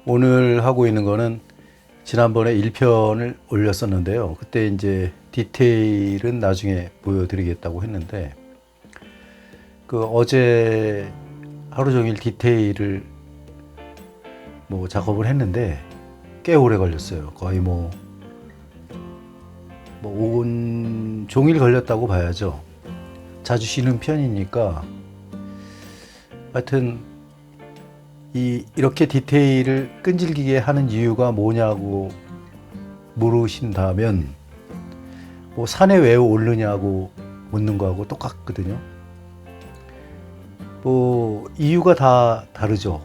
오늘 하고 있는 거는 지난번에 1편을 올렸었는데요. 그때 이제 디테일은 나중에 보여드리겠다고 했는데 그 어제 하루 종일 디테일을 작업을 했는데 꽤 오래 걸렸어요. 거의 온 종일 걸렸다고 봐야죠. 자주 쉬는 편이니까. 하여튼 이렇게 디테일을 끈질기게 하는 이유가 뭐냐고 물으신다면 산에 왜 오르냐고 묻는 거하고 똑같거든요. 이유가 다 다르죠.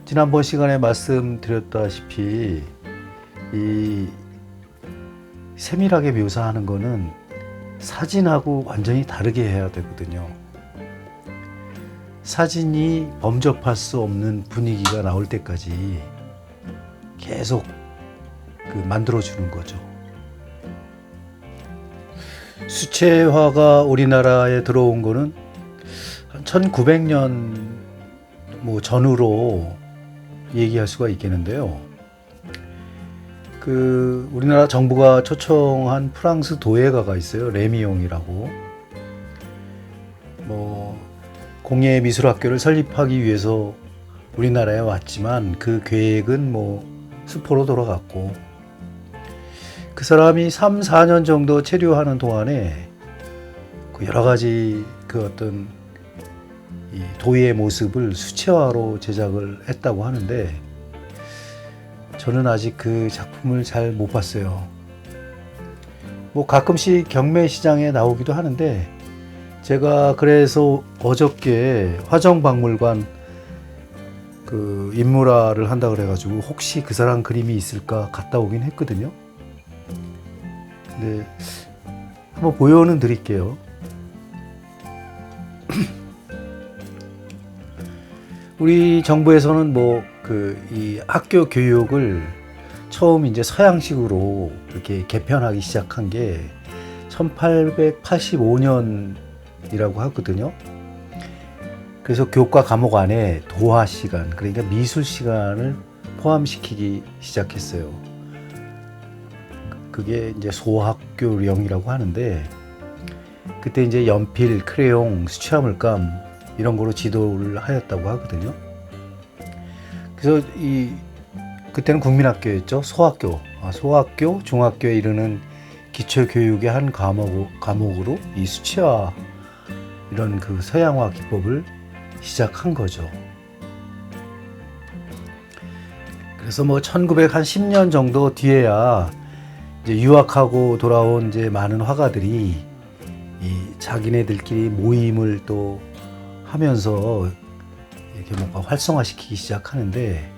지난번 시간에 말씀드렸다시피 이 세밀하게 묘사하는 거는 사진하고 완전히 다르게 해야 되거든요. 사진이 범접할 수 없는 분위기가 나올 때까지 계속 만들어주는 거죠. 수채화가 우리나라에 들어온 거는 한 1900년 전후로 얘기할 수가 있겠는데요. 우리나라 정부가 초청한 프랑스 도예가가 있어요. 레미옹이라고. 공예미술학교를 설립하기 위해서 우리나라에 왔지만 그 계획은 수포로 돌아갔고, 그 사람이 3, 4년 정도 체류하는 동안에 여러 가지 어떤 이 도예의 모습을 수채화로 제작을 했다고 하는데 저는 아직 그 작품을 잘 못 봤어요. 가끔씩 경매 시장에 나오기도 하는데 제가 그래서 어저께 화정박물관 인물화를 한다 그래가지고 혹시 그 사람 그림이 있을까 갔다 오긴 했거든요. 근데 한번 보여는 드릴게요. 우리 정부에서는 이 학교 교육을 처음 이제 서양식으로 이렇게 개편하기 시작한 게 1885년이라고 하거든요. 그래서 교과 과목 안에 도화 시간, 그러니까 미술 시간을 포함시키기 시작했어요. 그게 이제 소학교령이라고 하는데 그때 이제 연필, 크레용, 수채화 물감 이런 거로 지도를 하였다고 하거든요. 그래서 그때는 국민학교였죠. 소학교, 중학교에 이르는 기초교육의 한 과목으로 이 수채화 이런 서양화 기법을 시작한 거죠. 그래서 1910년 정도 뒤에야 이제 유학하고 돌아온 이제 많은 화가들이 자기네들끼리 모임을 또 하면서 이렇게 활성화시키기 시작하는데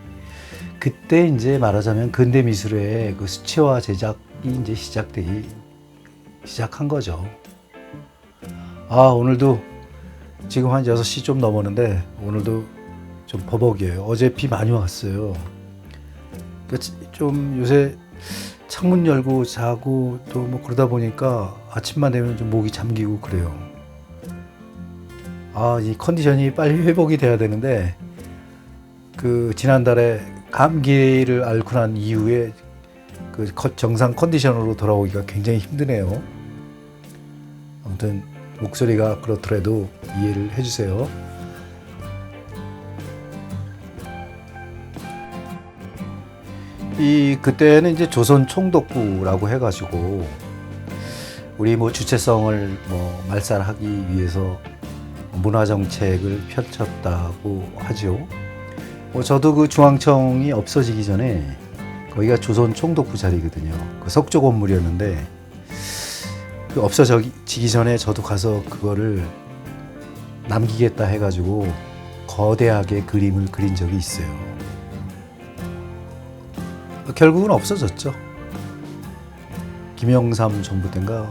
그때 이제 말하자면 근대 미술의 수채화 제작이 이제 시작한 거죠. 오늘도 지금 한 6시 좀 넘었는데 오늘도 좀 버벅이에요. 어제 비 많이 왔어요. 좀 요새 창문 열고 자고 또 그러다 보니까 아침만 되면 좀 목이 잠기고 그래요. 이 컨디션이 빨리 회복이 돼야 되는데 지난달에 감기를 앓고 난 이후에 정상 컨디션으로 돌아오기가 굉장히 힘드네요. 아무튼 목소리가 그렇더라도 이해를 해주세요. 그때는 이제 조선 총독부라고 해가지고 우리 주체성을 말살하기 위해서 문화정책을 펼쳤다고 하죠. 저도 중앙청이 없어지기 전에 거기가 조선 총독부 자리거든요. 석조 건물이었는데 없어지기 전에 저도 가서 그거를 남기겠다 해가지고 거대하게 그림을 그린 적이 있어요. 결국은 없어졌죠. 김영삼 정부 때인가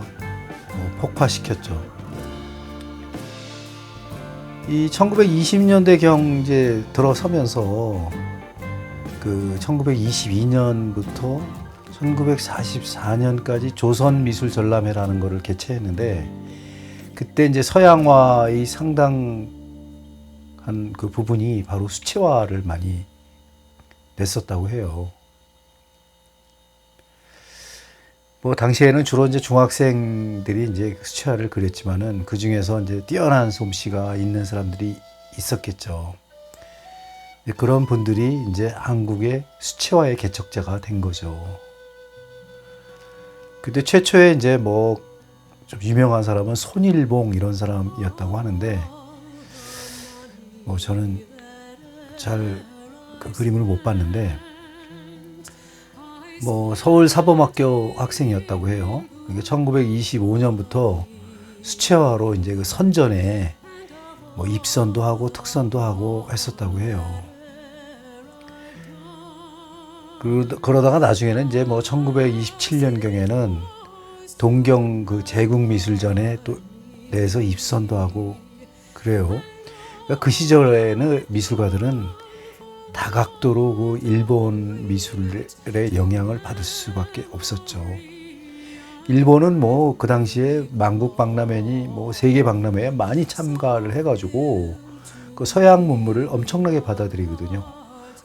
폭파시켰죠. 1920년대 이제 들어서면서 1922년부터 1944년까지 조선미술전람회라는 거를 개최했는데 그때 이제 서양화의 상당한 한 그 부분이 바로 수채화를 많이 냈었다고 해요. 뭐 당시에는 주로 이제 중학생들이 이제 수채화를 그렸지만은 그 중에서 이제 뛰어난 솜씨가 있는 사람들이 있었겠죠. 그런 분들이 이제 한국의 수채화의 개척자가 된 거죠. 근데 최초에 이제 뭐 좀 유명한 사람은 손일봉 이런 사람이었다고 하는데, 뭐 저는 잘 그 그림을 못 봤는데, 뭐 서울 사범학교 학생이었다고 해요. 그러니까 1925년부터 수채화로 이제 그 선전에 뭐 입선도 하고 특선도 하고 했었다고 해요. 그러다가 나중에는 이제 뭐 1927년경에는 동경 그 제국미술전에 또 내서 입선도 하고 그래요. 그러니까 그 시절에는 미술가들은 다각도로 그 일본 미술의 영향을 받을 수밖에 없었죠. 일본은 뭐 그 당시에 만국박람회니 뭐 세계박람회에 많이 참가를 해가지고 그 서양 문물을 엄청나게 받아들이거든요.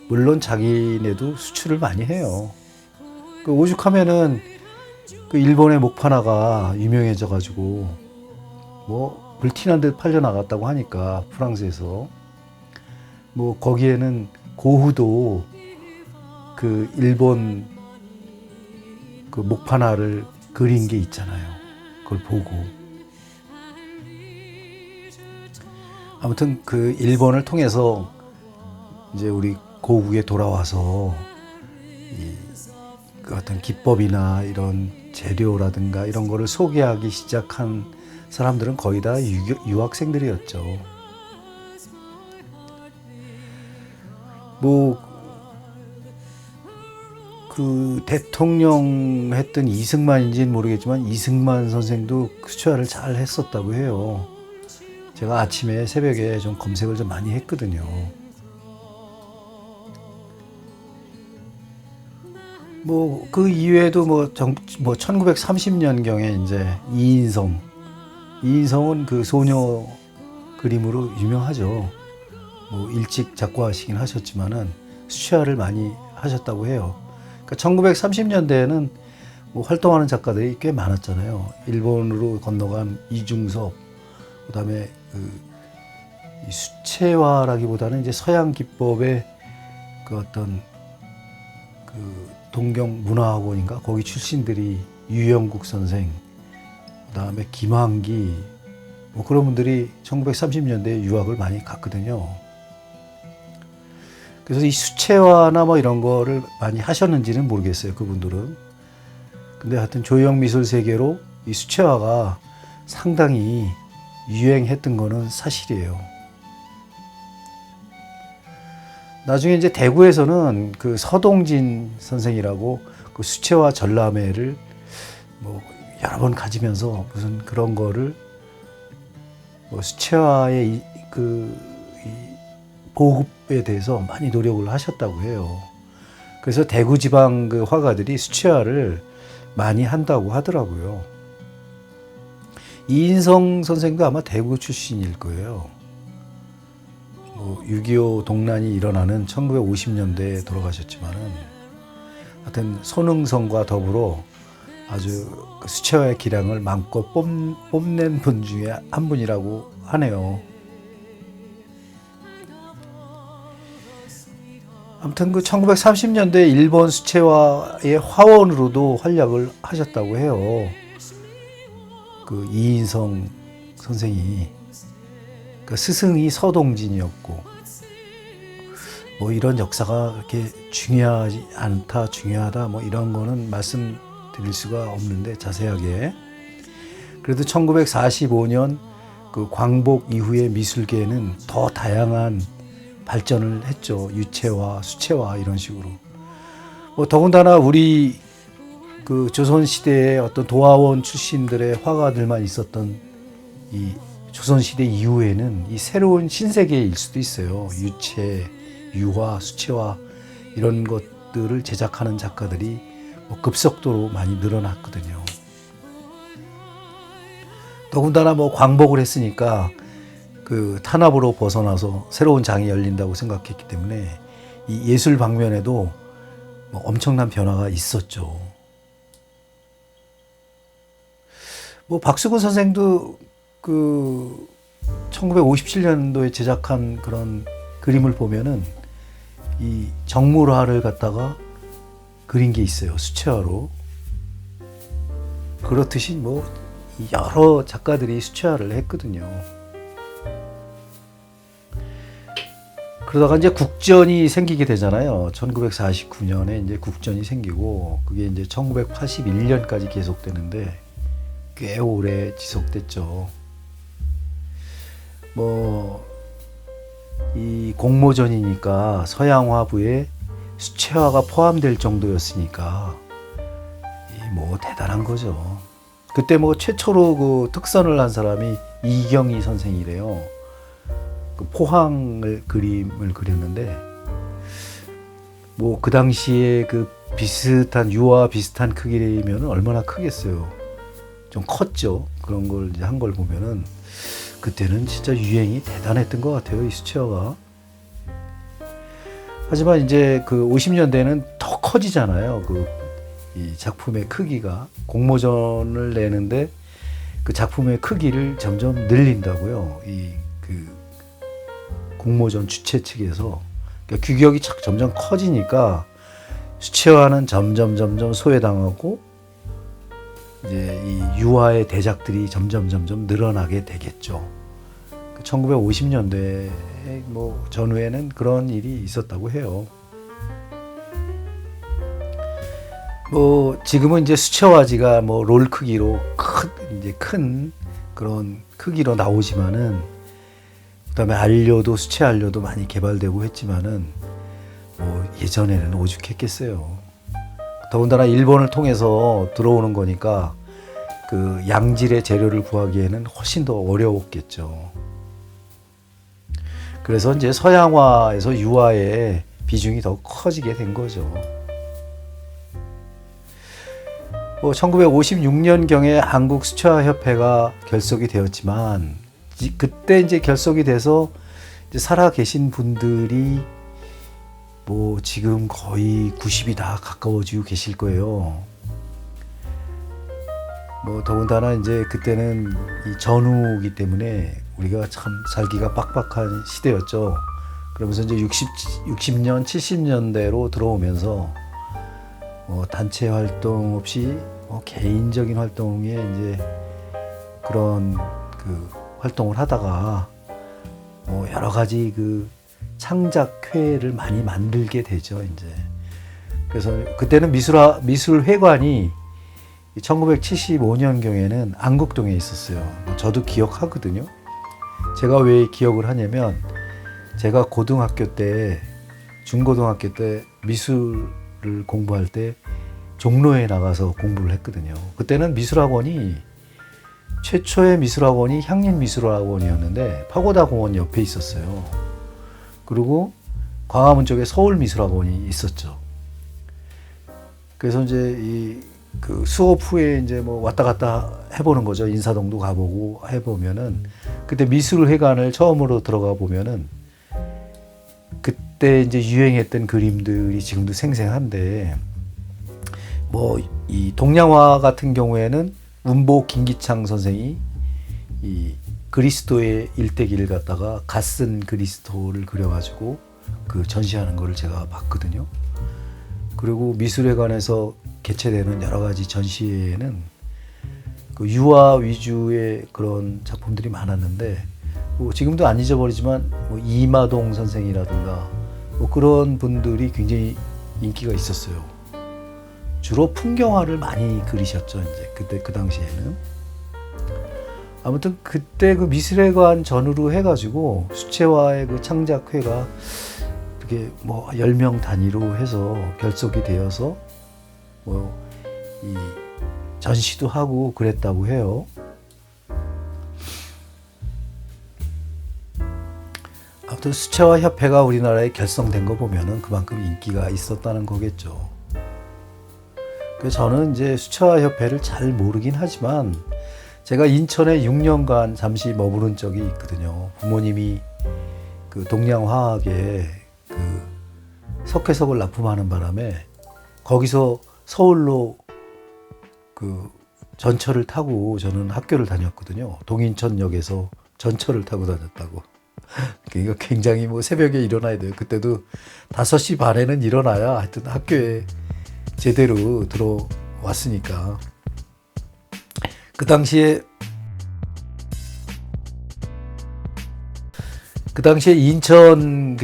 물론 자기네도 수출을 많이 해요. 그 오죽하면은 그 일본의 목파나가 유명해져가지고 뭐 불티난 듯 팔려나갔다고 하니까 프랑스에서 뭐 거기에는 고흐도 그 일본 그 목파나를 그린 게 있잖아요. 그걸 보고. 아무튼 그 일본을 통해서 이제 우리 고국에 돌아와서 그 어떤 기법이나 이런 재료라든가 이런 거를 소개하기 시작한 사람들은 거의 다 유학생들이었죠. 뭐 그 대통령 했던 이승만인지는 모르겠지만 이승만 선생도 수채화를 잘 했었다고 해요. 제가 아침에 새벽에 좀 검색을 좀 많이 했거든요. 뭐 그 이외에도 뭐 1930년경에 이제 이인성은 그 소녀 그림으로 유명하죠. 뭐 일찍 작고하시긴 하셨지만은 수채화를 많이 하셨다고 해요. 그러니까 1930년대에는 뭐 활동하는 작가들이 꽤 많았잖아요. 일본으로 건너간 이중섭, 그다음에 이 수채화라기보다는 이제 서양 기법의 그 어떤 그 동경 문화학원인가 거기 출신들이 유영국 선생, 그다음에 김환기 뭐 그런 분들이 1930년대에 유학을 많이 갔거든요. 그래서 이 수채화나 뭐 이런 거를 많이 하셨는지는 모르겠어요, 그분들은. 근데 하여튼 조형 미술 세계로 이 수채화가 상당히 유행했던 거는 사실이에요. 나중에 이제 대구에서는 그 서동진 선생이라고 그 수채화 전람회를 뭐 여러 번 가지면서 무슨 그런 거를 뭐 수채화의 보급에 대해서 많이 노력을 하셨다고 해요. 그래서 대구 지방 그 화가들이 수채화를 많이 한다고 하더라고요. 이인성 선생도 아마 대구 출신일 거예요. 뭐 6.25 동란이 일어나는 1950년대에 돌아가셨지만은 하여튼 손흥성과 더불어 아주 수채화의 기량을 마음껏 뽐낸 분 중에 한 분이라고 하네요. 아무튼 그 1930년대 일본 수채화의 화원으로도 활약을 하셨다고 해요. 그 이인성 선생이. 그 스승이 서동진이었고, 뭐 이런 역사가 그렇게 중요하지 않다, 중요하다, 뭐 이런 거는 말씀드릴 수가 없는데 자세하게. 그래도 1945년 그 광복 이후의 미술계에는 더 다양한 발전을 했죠. 유채화, 수채화 이런 식으로. 뭐 더군다나 우리 그 조선시대의 어떤 도화원 출신들의 화가들만 있었던 이 조선시대 이후에는 이 새로운 신세계일 수도 있어요. 유채, 유화, 수채화 이런 것들을 제작하는 작가들이 뭐 급속도로 많이 늘어났거든요. 더군다나 뭐 광복을 했으니까 그 탄압으로 벗어나서 새로운 장이 열린다고 생각했기 때문에 이 예술 방면에도 뭐 엄청난 변화가 있었죠. 뭐 박수근 선생도 그 1957년도에 제작한 그런 그림을 보면은 이 정물화를 갖다가 그린 게 있어요. 수채화로. 그렇듯이 뭐 여러 작가들이 수채화를 했거든요. 그러다가 이제 국전이 생기게 되잖아요. 1949년에 이제 국전이 생기고 그게 이제 1981년까지 계속되는데 꽤 오래 지속됐죠. 뭐 이 공모전이니까 서양화부에 수채화가 포함될 정도였으니까 뭐 대단한 거죠. 그때 뭐 최초로 그 특선을 한 사람이 이경희 선생이래요. 그 포항을 그림을 그렸는데 뭐 그 당시에 그 비슷한 유화 비슷한 크기면 얼마나 크겠어요. 좀 컸죠. 그런 걸 이제 한 걸 보면은 그때는 진짜 유행이 대단했던 것 같아요. 이 수채화가. 하지만 이제 그 50년대는 더 커지잖아요. 그 이 작품의 크기가 공모전을 내는데 그 작품의 크기를 점점 늘린다고요. 이 그 공모전 주최 측에서 그러니까 규격이 점점 커지니까 수채화는 점점 소외당하고 이제 이 유화의 대작들이 점점 늘어나게 되겠죠. 1950년대 뭐 전후에는 그런 일이 있었다고 해요. 뭐 지금은 이제 수채화지가 뭐 롤 크기로 큰 그런 크기로 나오지만은 그다음에 안료도 수채 안료도 많이 개발되고 했지만은 뭐 예전에는 오죽했겠어요. 더군다나 일본을 통해서 들어오는 거니까 그 양질의 재료를 구하기에는 훨씬 더 어려웠겠죠. 그래서 이제 서양화에서 유화의 비중이 더 커지게 된 거죠. 1956년경에 한국 수채화협회가 결속이 되었지만 그때 이제 결속이 돼서 이제 살아 계신 분들이 뭐 지금 거의 90이 다 가까워지고 계실 거예요. 뭐 더군다나 이제 그때는 이 전후기 때문에 우리가 참 살기가 빡빡한 시대였죠. 그러면서 이제 60년, 70년대로 들어오면서 단체 활동 없이 개인적인 활동에 이제 그런 그 활동을 하다가 여러 가지 그 창작회를 많이 만들게 되죠, 이제. 그래서 그때는 미술회관이 1975년경에는 안국동에 있었어요. 저도 기억하거든요. 제가 왜 기억을 하냐면 제가 고등학교 때, 중고등학교 때 미술을 공부할 때 종로에 나가서 공부를 했거든요. 그때는 최초의 미술학원이 향림미술학원이었는데 파고다 공원 옆에 있었어요. 그리고 광화문 쪽에 서울미술학원이 있었죠. 그래서 이제 그 수업 후에 이제 뭐 왔다 갔다 해보는 거죠. 인사동도 가보고 해보면은 그때 미술회관을 처음으로 들어가 보면은 그때 이제 유행했던 그림들이 지금도 생생한데 뭐 이 동양화 같은 경우에는 운보 김기창 선생이 이 그리스도의 일대기를 갖다가 갓쓴 그리스도를 그려가지고 그 전시하는 거를 제가 봤거든요. 그리고 미술회관에서 개최되는 여러 가지 전시회에는 그 유화 위주의 그런 작품들이 많았는데 뭐 지금도 안 잊어버리지만 뭐 이마동 선생이라든가 뭐 그런 분들이 굉장히 인기가 있었어요. 주로 풍경화를 많이 그리셨죠. 이제 그때 그 당시에는 아무튼 그때 그 미술회관 전후로 해가지고 수채화의 그 창작회가 그게 뭐 10명 단위로 해서 결속이 되어서 뭐 이 전시도 하고 그랬다고 해요. 아무튼 수채화 협회가 우리나라에 결성된 거 보면은 그만큼 인기가 있었다는 거겠죠. 그래서 저는 이제 수채화 협회를 잘 모르긴 하지만 제가 인천에 6년간 잠시 머무른 적이 있거든요. 부모님이 그 동양화학에 그 석회석을 납품하는 바람에 거기서 서울로 그 전철을 타고 저는 학교를 다녔거든요. 동인천역에서 전철을 타고 다녔다고. 그러니까 굉장히 뭐 새벽에 일어나야 돼요. 그때도 5시 반에는 일어나야 하여튼 학교에 제대로 들어왔으니까. 그 당시에 인천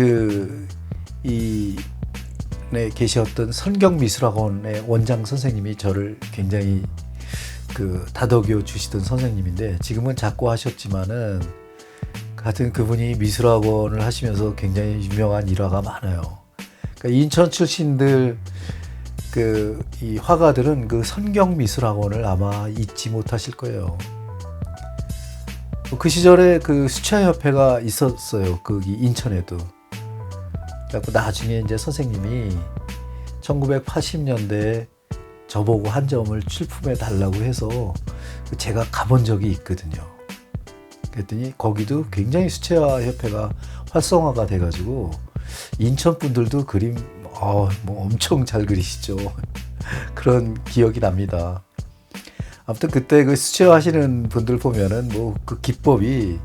네 계셨던 선경미술학원의 원장 선생님이 저를 굉장히 다독여 주시던 선생님인데, 지금은 작고하셨지만은 하여튼 그분이 미술학원을 하시면서 굉장히 유명한 일화가 많아요. 그러니까 인천 출신들 이 화가들은 그 선경미술학원을 아마 잊지 못하실 거예요. 그 시절에 그 수채화협회가 있었어요. 거기 인천에도. 그래서 나중에 이제 선생님이 1980년대에 저보고 한 점을 출품해 달라고 해서 제가 가본 적이 있거든요. 그랬더니 거기도 굉장히 수채화협회가 활성화가 돼가지고 인천 분들도 그림 뭐 엄청 잘 그리시죠. 그런 기억이 납니다. 아무튼 그때 그 수채화 하시는 분들 보면은 뭐 그 기법이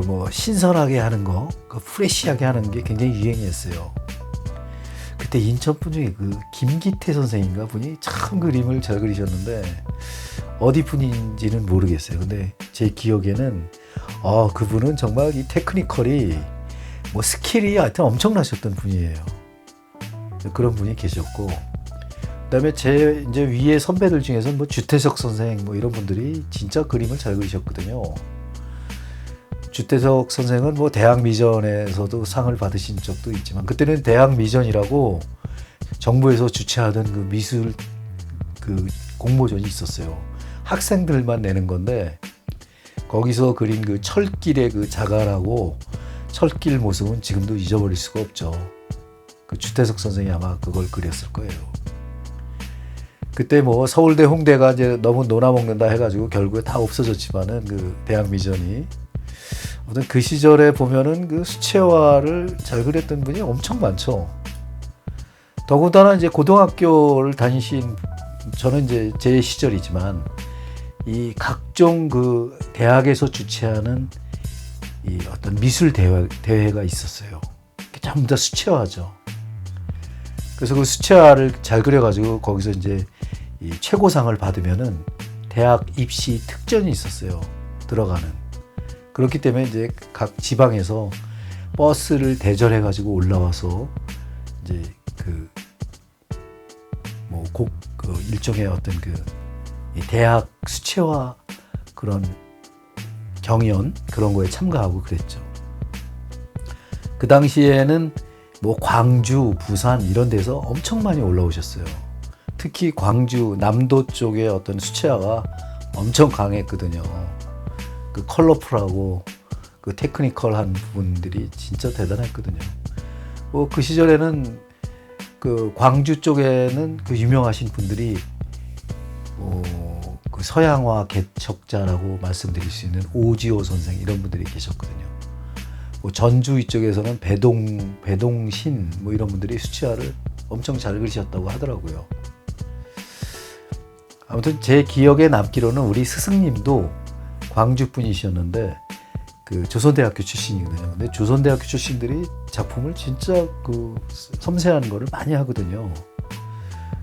뭐 신선하게 하는 거, 프레시하게 하는 게 굉장히 유행했어요. 그때 인천 분 중에 그 김기태 선생인가 분이 참 그림을 잘 그리셨는데 어디 분인지는 모르겠어요. 근데 제 기억에는 그분은 정말 이 테크니컬이 뭐 스킬이 하여튼 엄청나셨던 분이에요. 그런 분이 계셨고, 그다음에 제 이제 위에 선배들 중에서 뭐 주태석 선생 뭐 이런 분들이 진짜 그림을 잘 그리셨거든요. 주태석 선생은 뭐 대학미전에서도 상을 받으신 적도 있지만, 그때는 대학미전이라고 정부에서 주최하던 그 미술 공모전이 있었어요. 학생들만 내는 건데 거기서 그린 그 철길의 그 자갈하고 철길 모습은 지금도 잊어버릴 수가 없죠. 그 주태석 선생이 아마 그걸 그렸을 거예요. 그때 뭐 서울대 홍대가 이제 너무 놀아먹는다 해가지고 결국에 다 없어졌지만은 그 대학미전이, 아무튼 그 시절에 보면은 그 수채화를 잘 그렸던 분이 엄청 많죠. 더군다나 이제 고등학교를 다니신, 저는 이제 제 시절이지만 이 각종 그 대학에서 주최하는 이 어떤 미술 대회가 있었어요. 전부 다 수채화죠. 그래서 그 수채화를 잘 그려가지고 거기서 이제 이 최고상을 받으면은 대학 입시 특전이 있었어요. 들어가는. 그렇기 때문에 이제 각 지방에서 버스를 대절해가지고 올라와서 이제 일종의 어떤 이 대학 수채화 그런 경연 그런 거에 참가하고 그랬죠. 그 당시에는 뭐 광주, 부산 이런 데서 엄청 많이 올라오셨어요. 특히 광주, 남도 쪽에 어떤 수채화가 엄청 강했거든요. 그 컬러풀하고 그 테크니컬한 부분들이 진짜 대단했거든요. 뭐 그 시절에는 그 광주 쪽에는 그 유명하신 분들이 그 서양화 개척자라고 말씀드릴 수 있는 오지호 선생 이런 분들이 계셨거든요. 뭐 전주 이쪽에서는 배동신 뭐 이런 분들이 수채화를 엄청 잘 그리셨다고 하더라고요. 아무튼 제 기억에 남기로는 우리 스승님도 광주 분이셨는데 그 조선대학교 출신이거든요. 근데 조선대학교 출신들이 작품을 진짜 그 섬세한 거를 많이 하거든요.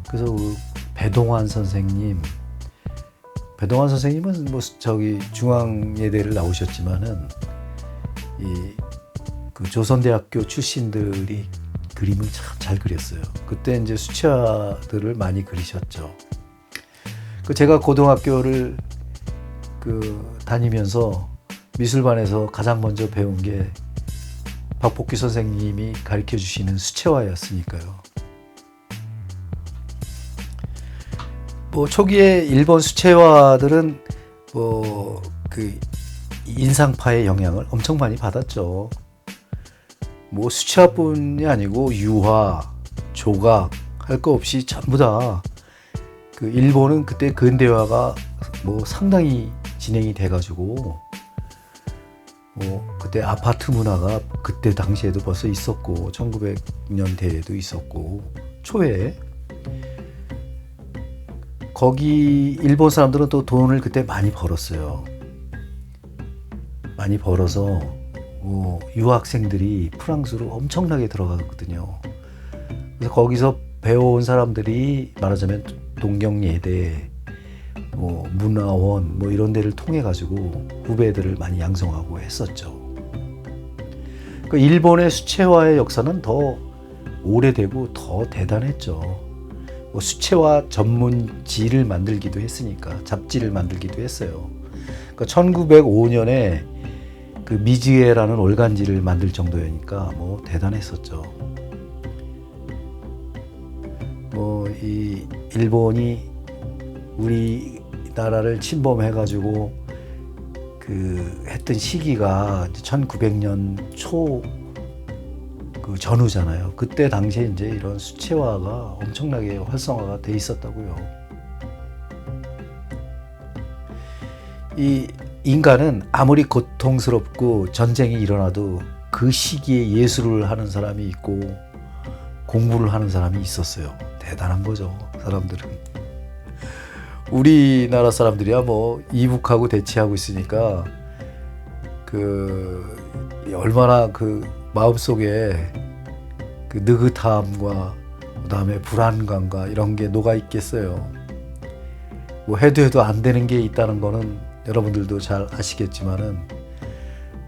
그래서 그 배동환 선생님은 뭐 저기 중앙예대를 나오셨지만은 그 조선대학교 출신들이 그림을 참 잘 그렸어요. 그때 이제 수채화들을 많이 그리셨죠. 제가 고등학교를 다니면서 미술반에서 가장 먼저 배운 게 박복규 선생님이 가르쳐 주시는 수채화였으니까요. 뭐 초기에 일본 수채화들은 뭐 그 인상파의 영향을 엄청 많이 받았죠. 뭐 수채화뿐이 아니고 유화, 조각 할 거 없이 전부 다 그 일본은 그때 근대화가 뭐 상당히 진행이 돼가지고 그때 아파트 문화가 그때 당시에도 벌써 있었고 1900년대에도 있었고 초에 거기 일본 사람들은 또 돈을 그때 많이 벌었어요. 많이 벌어서 유학생들이 프랑스로 엄청나게 들어가거든요. 그래서 거기서 배워온 사람들이 말하자면 동경예대, 문화원 이런 데를 통해 가지고 후배들을 많이 양성하고 했었죠. 그 일본의 수채화의 역사는 더 오래되고 더 대단했죠. 수채화 전문지를 만들기도 했으니까 잡지를 만들기도 했어요. 그러니까 1905년에 그 미즈에라는 월간지를 만들 정도니까 대단했었죠. 이 일본이 우리나라를 침범해가지고 했던 시기가 1900년 초 그 전후잖아요. 그때 당시에 이제 이런 수채화가 엄청나게 활성화가 돼 있었다고요. 이 인간은 아무리 고통스럽고 전쟁이 일어나도 그 시기에 예술을 하는 사람이 있고 공부를 하는 사람이 있었어요. 대단한 거죠, 사람들은. 우리나라 사람들이야 이북하고 대치하고 있으니까 얼마나 마음속에 느긋함과 그다음에 불안감과 이런 게 녹아 있겠어요. 해도 안 되는 게 있다는 거는 여러분들도 잘 아시겠지만은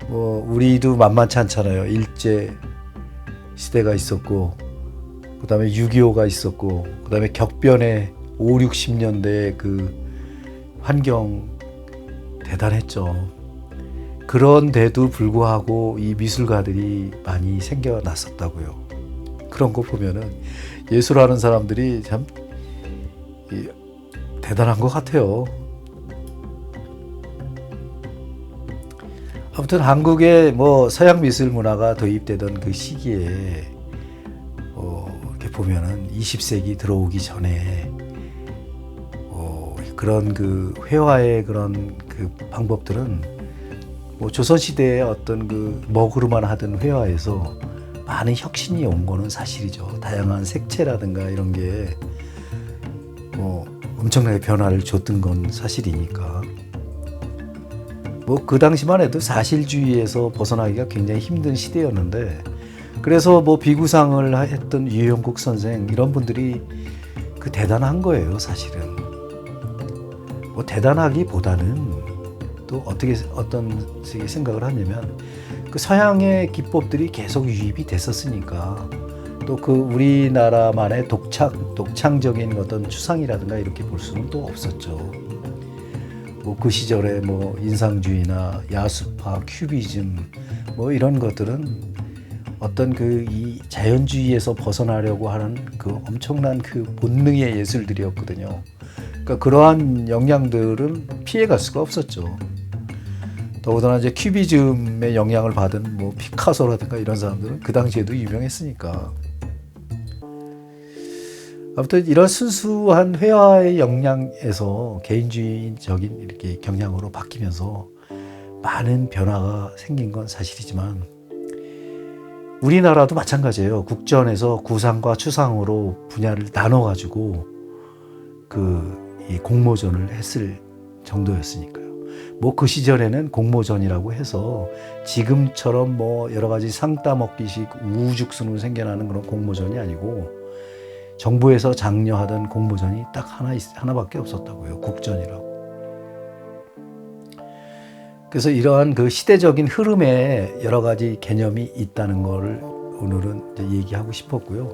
우리도 만만치 않잖아요. 일제 시대가 있었고 그다음에 6.25가 있었고 그다음에 격변의 5, 60년대의 환경 대단했죠. 그런데도 불구하고 이 미술가들이 많이 생겨났었다고요. 그런 거 보면은 예술하는 사람들이 참 대단한 것 같아요. 아무튼 한국에 서양 미술 문화가 도입되던 그 시기에 이렇게 보면은 20세기 들어오기 전에 그런 회화의 그런 방법들은 조선시대의 어떤 먹으로만 하던 회화에서 많은 혁신이 온 거는 사실이죠. 다양한 색채라든가 이런 게 엄청나게 변화를 줬던 건 사실이니까. 그 당시만 해도 사실주의에서 벗어나기가 굉장히 힘든 시대였는데 그래서 비구상을 했던 유영국 선생 이런 분들이 대단한 거예요, 사실은. 대단하기보다는 또 어떤 식의 생각을 하냐면 서양의 기법들이 계속 유입이 됐었으니까 또 우리나라만의 독창적인 어떤 추상이라든가 이렇게 볼 수는 또 없었죠. 그 시절에 인상주의나 야수파, 큐비즘 이런 것들은 어떤 이 자연주의에서 벗어나려고 하는 엄청난 본능의 예술들이었거든요. 그러니까 그러한 영향들은 피해갈 수가 없었죠. 더군다나 이제 큐비즘의 영향을 받은 피카소라든가 이런 사람들은 그 당시에도 유명했으니까. 아무튼 이런 순수한 회화의 영향에서 개인주의적인 이렇게 경향으로 바뀌면서 많은 변화가 생긴 건 사실이지만 우리나라도 마찬가지예요. 국전에서 구상과 추상으로 분야를 나눠가지고 이 공모전을 했을 정도였으니까요. 그 시절에는 공모전이라고 해서 지금처럼 여러 가지 상 따먹기식 우후죽순으로 생겨나는 그런 공모전이 아니고 정부에서 장려하던 공모전이 딱 하나밖에 없었다고요. 국전이라고. 그래서 이러한 시대적인 흐름에 여러 가지 개념이 있다는 걸 오늘은 이제 얘기하고 싶었고요.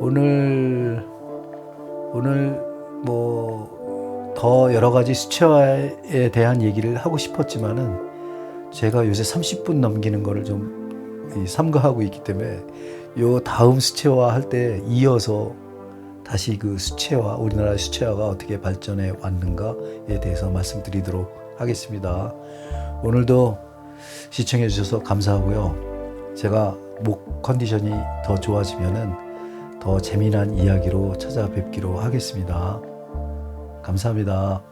오늘 더 여러 가지 수채화에 대한 얘기를 하고 싶었지만은 제가 요새 30분 넘기는 거를 좀 삼가하고 있기 때문에 요 다음 수채화 할 때 이어서 다시 수채화, 우리나라 수채화가 어떻게 발전해 왔는가에 대해서 말씀드리도록 하겠습니다. 오늘도 시청해 주셔서 감사하고요. 제가 목 컨디션이 더 좋아지면은 더 재미난 이야기로 찾아뵙기로 하겠습니다. 감사합니다.